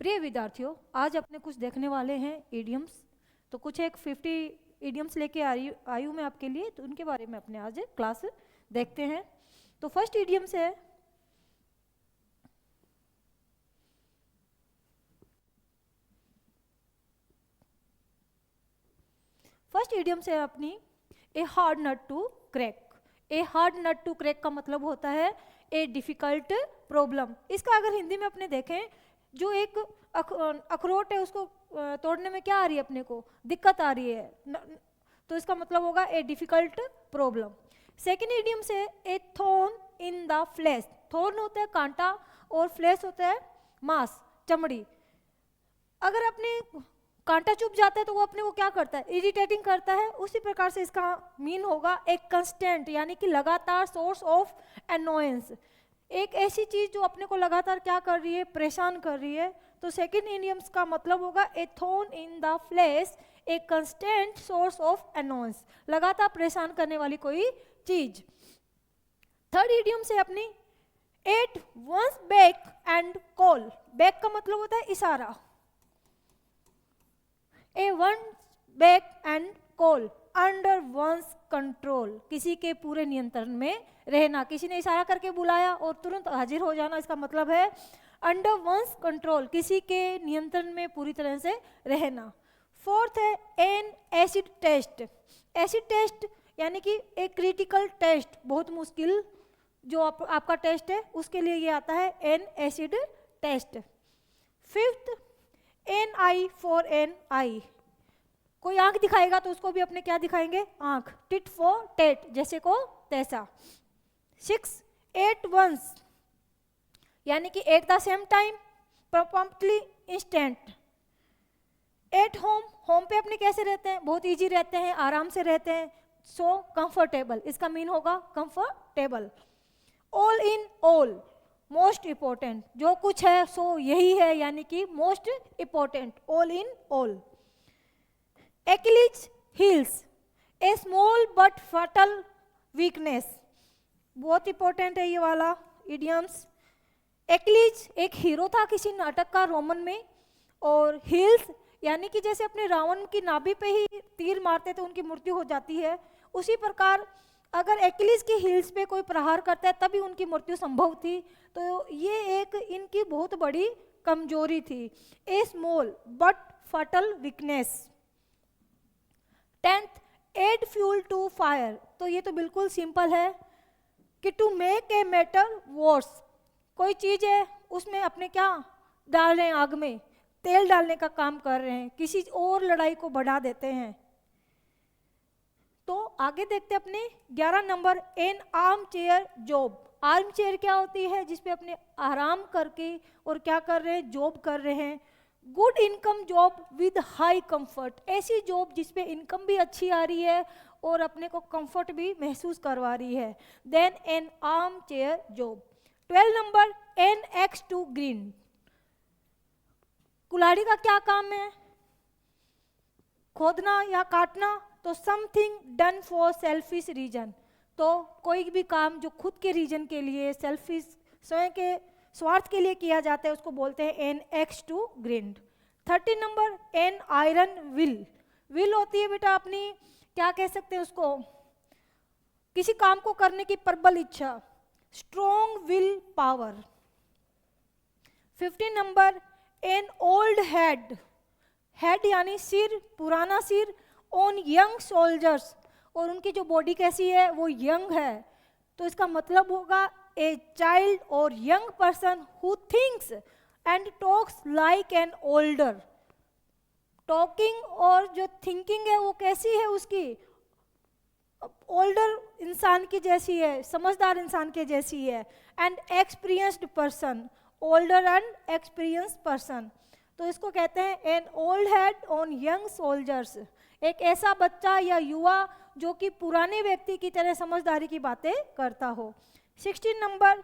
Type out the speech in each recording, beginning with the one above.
प्रिय विद्यार्थियों, आज अपने कुछ देखने वाले हैं इडियम्स। तो कुछ एक 50 इडियम्स लेके आई हूँ मैं आपके लिए, तो उनके बारे में अपने आज क्लास देखते हैं। तो फर्स्ट इडियम्स है अपनी a hard nut to crack. A hard nut to crack का मतलब होता है ए डिफिकल्ट प्रॉब्लम। इसका अगर हिंदी में अपने देखें, जो एक अखरोट है उसको तोड़ने में क्या आ रही है, अपने को दिक्कत आ रही है, तो इसका मतलब होगा a difficult problem. Second idiom से a thorn in the flesh. Thorn होता है कांटा और फ्लैश होता है मांस, चमड़ी। अगर अपने कांटा चुभ जाता है तो वो अपने को क्या करता है, इरिटेटिंग करता है। उसी प्रकार से इसका मीन होगा एक कंस्टेंट, यानी कि लगातार सोर्स ऑफ एनोयंस। एक ऐसी चीज जो अपने को लगातार क्या कर रही है, परेशान कर रही है। तो सेकेंड इडियम्स का मतलब होगा a thorn in the flesh, a constant source of annoyance, लगातार परेशान करने वाली कोई चीज। थर्ड इडियम से अपनी at one's beck and call. Beck का मतलब होता है इशारा। A one beck and call under one's control, किसी के पूरे नियंत्रण में रहना। किसी ने इशारा करके बुलाया और तुरंत हाजिर हो जाना, इसका मतलब है अंडर वंस कंट्रोल, किसी के नियंत्रण में पूरी तरह से रहना। फोर्थ है an acid test. Acid test यानी कि एक क्रिटिकल टेस्ट, बहुत मुश्किल जो आपका टेस्ट है, उसके लिए ये आता है an acid test. Fifth an eye for an eye. कोई आंख दिखाएगा तो उसको भी अपने क्या दिखाएंगे, आंख। टिट फॉर टेट, जैसे को तैसा। 6 एट वंस, यानी कि at the same time, promptly, instant. At home, home पे अपने कैसे रहते हैं, बहुत इजी रहते हैं, आराम से रहते हैं। सो कंफर्टेबल, इसका मीन होगा comfortable. All in all, most important, जो कुछ है सो यही है, यानी कि most important, all in all. Achilles heels, A small but fatal weakness. बहुत इंपॉर्टेंट है ये वाला इडियम्स। एक्लिज एक हीरो था किसी नाटक का रोमन में, और हिल्स यानी कि जैसे अपने रावण की नाभि पे ही तीर मारते तो उनकी मृत्यु हो जाती है, उसी प्रकार अगर एक्लिज की हिल्स पे कोई प्रहार करता है तभी उनकी मृत्यु संभव थी। तो ये एक इनकी बहुत बड़ी कमजोरी थी, a small but fatal weakness. 10th add fuel to fire. तो ये तो बिल्कुल सिंपल है कि to make a matter worse, कोई चीज है उसमें अपने क्या डाल रहे हैं, आग में तेल डालने का काम कर रहे हैं, किसी और लड़ाई को बढ़ा देते हैं। तो आगे देखते हैं अपने 11 number N armchair job. Arm chair क्या होती है, जिसपे अपने आराम करके और क्या कर रहे हैं, जॉब कर रहे हैं। Good income job with high comfort, ऐसी जॉब जिसपे इनकम भी अच्छी आ रही है और अपने को कंफर्ट भी महसूस करवा रही है। Then an armchair job. 12 number an axe to grind. कुल्हाड़ी का क्या काम है, खोदना या काटना। तो something done for selfish reason, तो कोई भी काम जो खुद के रीजन के लिए, सेल्फिश, स्वयं के स्वार्थ के लिए किया जाता है, उसको बोलते हैं an axe to grind. 13 number an iron will. Will होती है बेटा अपनी, क्या कह सकते हैं उसको, किसी काम को करने की प्रबल इच्छा, strong will power. 15 number an old head. Head यानी सिर, पुराना सिर, ऑन यंग सोल्जर्स, और उनकी जो बॉडी कैसी है, वो यंग है। तो इसका मतलब होगा ए चाइल्ड और young person who thinks and talks like an older. Talking और जो थिंकिंग है वो कैसी है उसकी, ओल्डर इंसान की जैसी है, समझदार इंसान के जैसी है। And experienced person, older and experienced person. तो इसको कहते हैं an old head on young soldiers, एक ऐसा बच्चा या युवा जो कि पुराने व्यक्ति की तरह समझदारी की बातें करता हो। 16 नंबर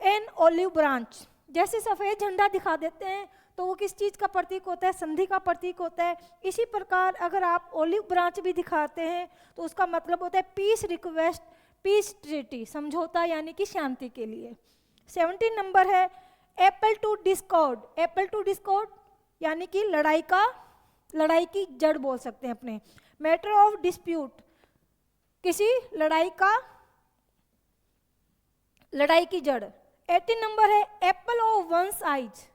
एन ओलिव ब्रांच। जैसे सफेद झंडा दिखा देते हैं तो वो किस चीज का प्रतीक होता है, संधि का प्रतीक होता है। इसी प्रकार अगर आप ओलिव ब्रांच भी दिखाते हैं तो उसका मतलब होता है पीस रिक्वेस्ट, पीस ट्रीटी, समझौता यानी कि शांति के लिए। 17 नंबर है apple to discord, apple to discord यानी कि लड़ाई की जड़ बोल सकते हैं अपने। मैटर ऑफ डिस्प्यूट, किसी लड़ाई की जड़। 18 नंबर है Apple of once eyes,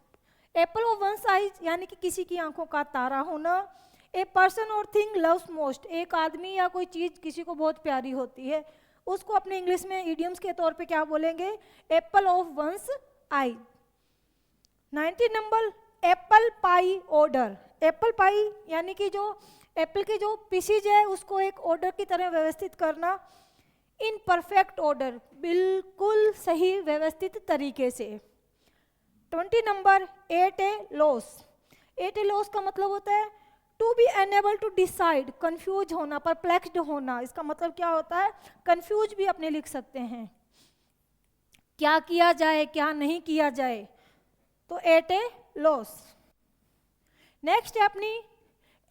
Apple of once eyes यानी कि किसी की आंखों का तारा होना। ए पर्सन और थिंग लव्स मोस्ट, एक आदमी या कोई चीज किसी को बहुत प्यारी होती है, उसको अपने इंग्लिश में इडियम्स के तौर पे क्या बोलेंगे, apple of one's eye. 19 number apple pie order, apple pie यानी कि जो एप्पल की जो पीसीज है उसको एक ऑर्डर की तरह व्यवस्थित करना। इन परफेक्ट ऑर्डर, बिल्कुल सही व्यवस्थित तरीके से। 20 number at a loss, at a loss का मतलब होता है to be unable to decide, confuse होना, परप्लेक्स्ड होना। इसका मतलब क्या होता है, कंफ्यूज भी अपने लिख सकते हैं, क्या किया जाए क्या नहीं किया जाए, तो एट ए लॉस। नेक्स्ट है अपनी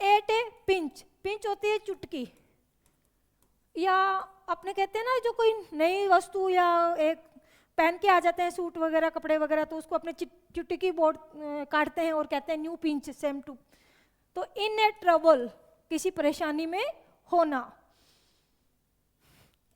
एट ए पिंच, पिंच होती है चुटकी, या अपने कहते हैं ना जो कोई नई वस्तु या एक पहन के आ जाते हैं सूट वगैरह कपड़े वगैरह, तो उसको अपने चुटकी बोर्ड काटते हैं और कहते हैं न्यू पिंच सेम टू। तो इन ए ट्रबल, किसी परेशानी में होना।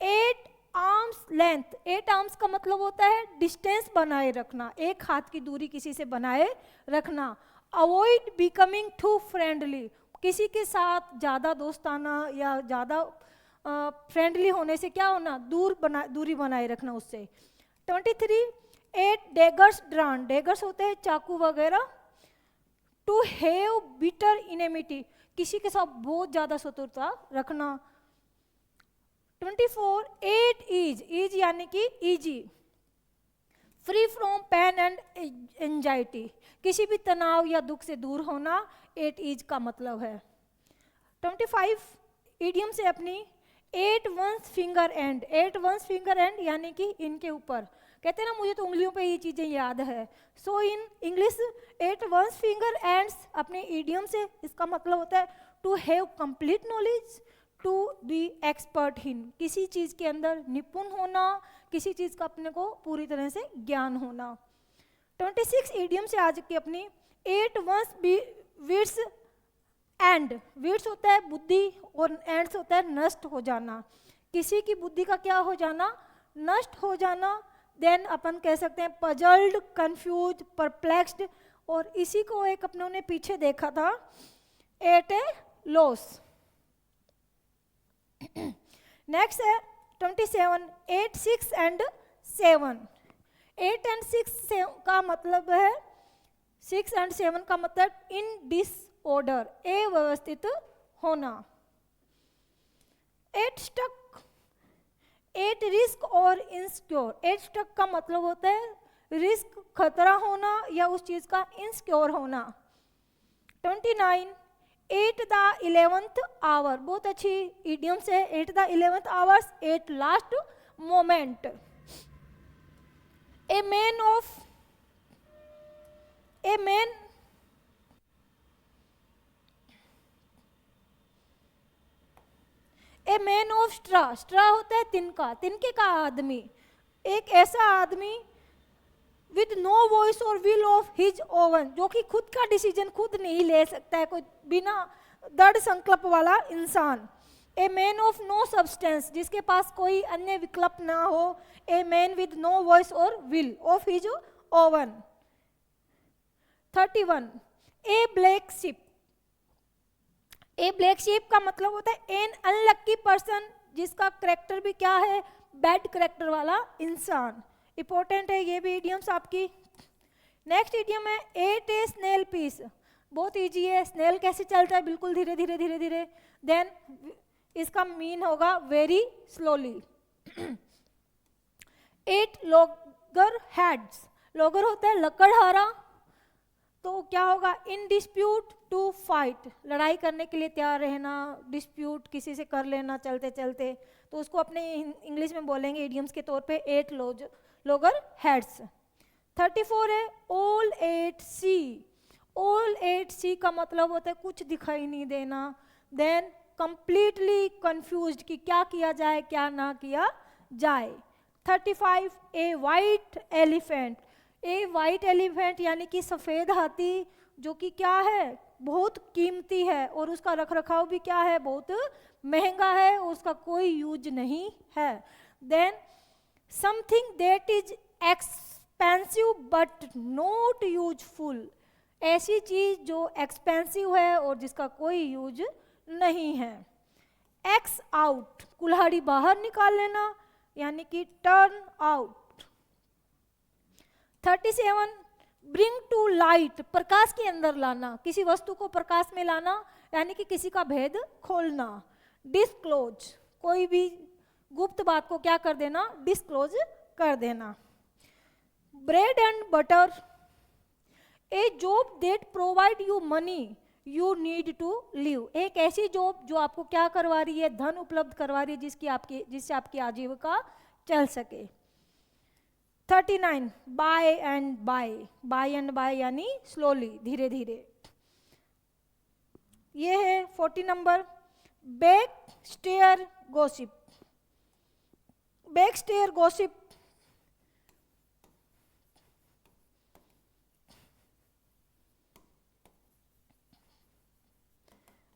8 आर्म्स लेंथ, 8 आर्म्स का मतलब होता है डिस्टेंस बनाए रखना, एक हाथ की दूरी किसी से बनाए रखना। अवॉइड बिकमिंग टू फ्रेंडली, किसी के साथ ज़्यादा दोस्ताना या ज़्यादा फ्रेंडली होने से क्या होना, दूरी बनाए रखना उससे। 23 8 डेगर्स ड्रान, डेगर्स होते हैं चाकू वगैरह। टू हैव बिटर इनेमिटी, किसी के साथ बहुत ज़्यादा शत्रुता रखना। 24 8 इज यानी कि easy, free from pain and anxiety, किसी भी तनाव या दुख से दूर होना 8 इज का मतलब है। 25 इडियम से अपनी 8 one's finger end, 8 one's finger end यानी कि इनके ऊपर, कहते हैं ना मुझे तो उंगलियों पे ये चीज़ें याद है, so in English 8 one's finger ends अपने इडियम से इसका मतलब होता है to have complete knowledge, to be expert in, किसी चीज़ के अंदर निपुण होना, किसी चीज़ का अपने को पूरी तरह से ज्ञान होना। 26 इडियम से आज की अपनी 8 वंस विड्स एंड, विड्स होता है बुद्धि और एंड्स होता है नष्ट हो जाना, किसी की बुद्धि का क्या हो जाना, नष्ट हो जाना। देन अपन कह सकते हैं पजल्ड, कंफ्यूज, परप्लेक्स्ड, और इसी को एक अपनों ने पीछे देखा था एट ए लॉस। नेक्स्ट है 27 8 6 एंड 7, 8 एंड 6 का मतलब है, 6 एंड 7 का मतलब इन डिसऑर्डर, अव्यवस्थित होना। 8 स्टक 8 रिस्क और इनसिक्योर, 8 स्टक का मतलब होता है रिस्क, खतरा होना या उस चीज का इनसिक्योर होना। 29 8 द 11th आवर, बहुत अच्छी इडियम्स है। 8 the 11th hours, 8 last moment. A man of straw, straw होता है तिनका, तिनके का आदमी, एक ऐसा आदमी with no voice or will of his oven, जो कि खुद का डिसीजन खुद नहीं ले सकता है, कोई बिना दृढ़ संकल्प वाला इंसान। A man of no substance, जिसके पास कोई अन्य विकल्प ना हो। A man with no voice or will of his own. 31 a black sheep, a black sheep का मतलब होता है एन अनलक्की पर्सन, जिसका करेक्टर भी क्या है, बैड करेक्टर वाला इंसान। इंपॉर्टेंट है ये भी इडियम्स आपकी। नेक्स्ट इडियम है 8 ए स्नेल पीस, बहुत इजी है, स्नेल कैसे चलता है, बिल्कुल धीरे धीरे धीरे धीरे। देन इसका मीन होगा very slowly. 8 logger heads, logger होता है लकड़हारा, तो क्या होगा, इन डिस्प्यूट टू फाइट, लड़ाई करने के लिए तैयार रहना, डिस्प्यूट किसी से कर लेना चलते चलते, तो उसको अपने इंग्लिश में बोलेंगे इडियम्स के तौर पे 8 लॉगर हेड्स। 34 है ऑल 8 सी, ऑल 8 सी का मतलब होता है कुछ दिखाई नहीं देना। देन कंप्लीटली कंफ्यूज्ड कि क्या किया जाए क्या ना किया जाए। 35 ए वाइट एलिफेंट, ए वाइट एलिफेंट यानी कि सफ़ेद हाथी, जो कि क्या है, बहुत कीमती है और उसका रखरखाव भी क्या है, बहुत महंगा है, उसका कोई यूज नहीं है। Then something that is expensive but not useful, ऐसी चीज जो एक्सपेंसिव है और जिसका कोई यूज नहीं है। एक्स आउट, कुल्हाड़ी बाहर निकाल लेना यानी कि turn out. 37 bring to light, प्रकाश के अंदर लाना, किसी वस्तु को प्रकाश में लाना यानी कि किसी का भेद खोलना। डिस्क्लोज, कोई भी गुप्त बात को क्या कर देना, डिस्क्लोज कर देना। Bread and butter, a job that provide you money you need to live, एक ऐसी जॉब जो आपको क्या करवा रही है, धन उपलब्ध करवा रही है जिससे आपकी आजीविका चल सके। 39 by and by, by and by यानी स्लोली, धीरे धीरे। ये है 40 number back stair gossip. Back stair gossip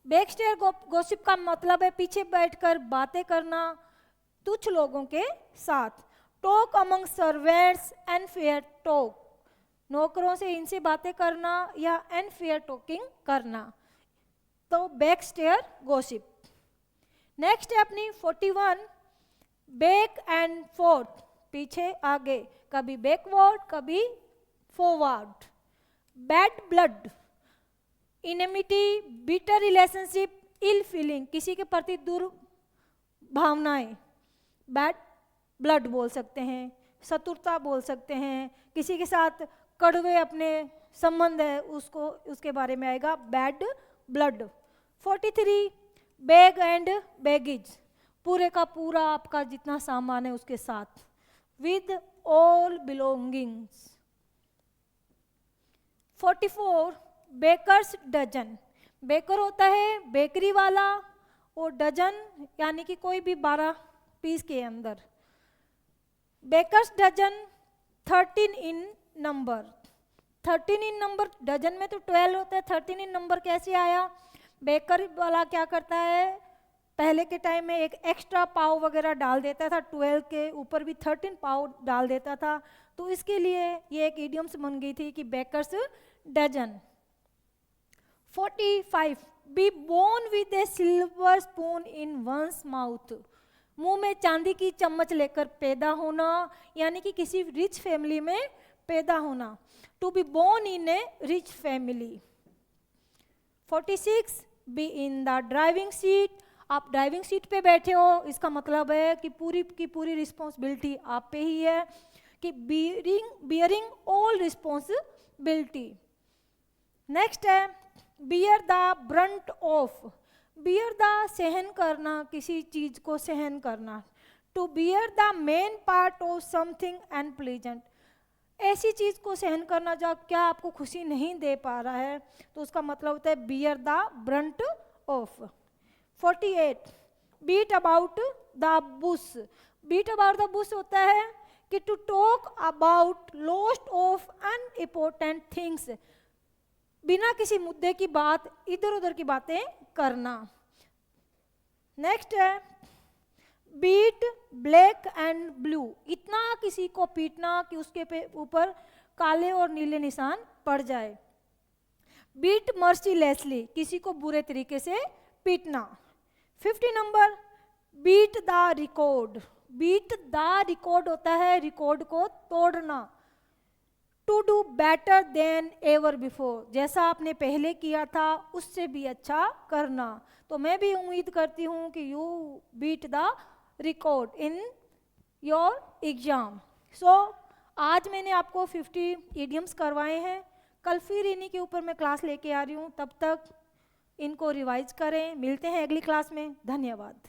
back stair gossip का मतलब है पीछे बैठकर बातें करना तुच्छ लोगों के साथ। Talk among servants unfair talk, नौकरों से इनसे बातें करना या अनफेयर टॉकिंग करना, तो बैक स्टेयर गॉसिप। नेक्स्ट है अपनी 41 बैक एंड फोर्थ, पीछे आगे, कभी बैकवर्ड कभी forward. Bad blood, enmity, bitter relationship, ill feeling, किसी के प्रति दुर्भावनाएं, बैड ब्लड बोल सकते हैं, शत्रुता बोल सकते हैं, किसी के साथ कड़वे अपने संबंध है उसको, उसके बारे में आएगा bad blood. 43 bag and baggage, पूरे का पूरा आपका जितना सामान है उसके साथ, with all belongings. 44 baker's dozen, baker होता है बेकरी वाला और डजन यानी कि कोई भी 12 पीस के अंदर। बेकर्स डजन 13 इन नंबर, 13 इन नंबर, डजन में तो 12 होता है, 13 इन नंबर कैसे आया? बेकर वाला क्या करता है, पहले के टाइम में एक एक्स्ट्रा पाव वगैरह डाल देता था, 12 के ऊपर भी 13 पाव डाल देता था, तो इसके लिए ये एक इडियम्स बन गई थी कि baker's dozen. 45 be born with a silver spoon in one's mouth, मुंह में चांदी की चम्मच लेकर पैदा होना यानी कि किसी रिच फैमिली में पैदा होना। To be born in a rich family. 46 be in the driving seat, आप ड्राइविंग सीट पे बैठे हो, इसका मतलब है कि पूरी की पूरी रिस्पॉन्सिबिलिटी आप पे ही है, कि बियरिंग ऑल रिस्पॉन्सिबिलिटी। नेक्स्ट है bear the brunt of, bear the सहन करना, किसी चीज को सहन करना। To bear the main part of something unpleasant, ऐसी चीज को सहन करना जो क्या आपको खुशी नहीं दे पा रहा है, तो उसका मतलब होता है bear the brunt of. 48 beat about the bush, beat about the bush होता है कि टू टॉक अबाउट लॉस्ट ऑफ अनइम्पोर्टेंट थिंग्स, बिना किसी मुद्दे की बात, इधर उधर की बातें करना। नेक्स्ट है बीट ब्लैक एंड ब्लू, इतना किसी को पीटना कि उसके ऊपर काले और नीले निशान पड़ जाए। बीट मर्सीलेसली, किसी को बुरे तरीके से पीटना। 50 number beat the record, beat the record होता है रिकॉर्ड को तोड़ना। To do better than ever before, जैसा आपने पहले किया था उससे भी अच्छा करना। तो मैं भी उम्मीद करती हूँ कि you beat the record in your exam. So आज मैंने आपको 50 इडियम्स करवाए हैं, कल फिर इन्हीं के ऊपर मैं क्लास लेके आ रही हूँ, तब तक इनको रिवाइज करें। मिलते हैं अगली क्लास में, धन्यवाद।